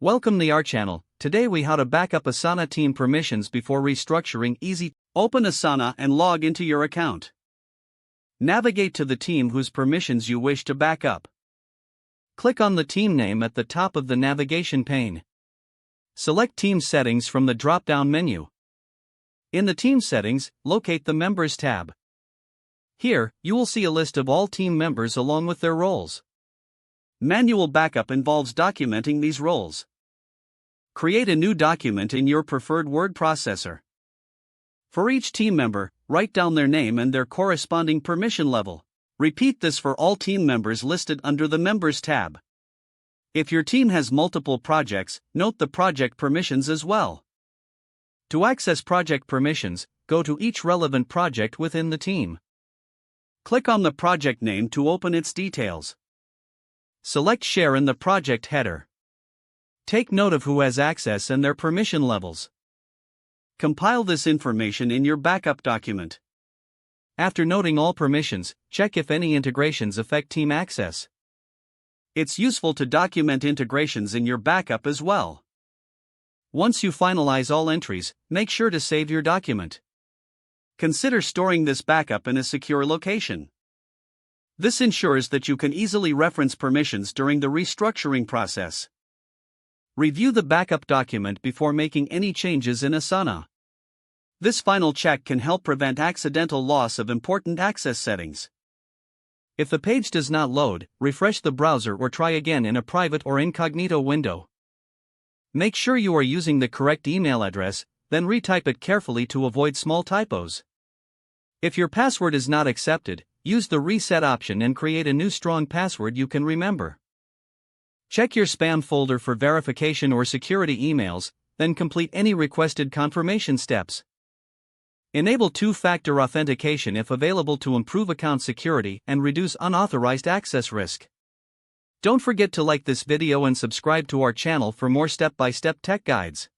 Welcome to our channel. Today we how to back up Asana team permissions before restructuring. Easy. Open Asana and log into your account. Navigate to the team whose permissions you wish to back up. Click on the team name at the top of the navigation pane. Select Team Settings from the drop-down menu. In the Team Settings, locate the Members tab. Here, you will see a list of all team members along with their roles. Manual backup involves documenting these roles. Create a new document in your preferred word processor. For each team member, write down their name and their corresponding permission level. Repeat this for all team members listed under the Members tab. If your team has multiple projects, note the project permissions as well. To access project permissions, go to each relevant project within the team. Click on the project name to open its details. Select Share in the project header. Take note of who has access and their permission levels. Compile this information in your backup document. After noting all permissions, check if any integrations affect team access. It's useful to document integrations in your backup as well. Once you finalize all entries, make sure to save your document. Consider storing this backup in a secure location. This ensures that you can easily reference permissions during the restructuring process. Review the backup document before making any changes in Asana. This final check can help prevent accidental loss of important access settings. If the page does not load, refresh the browser or try again in a private or incognito window. Make sure you are using the correct email address, then retype it carefully to avoid small typos. If your password is not accepted, use the reset option and create a new strong password you can remember. Check your spam folder for verification or security emails, then complete any requested confirmation steps. Enable two-factor authentication if available to improve account security and reduce unauthorized access risk. Don't forget to like this video and subscribe to our channel for more step-by-step tech guides.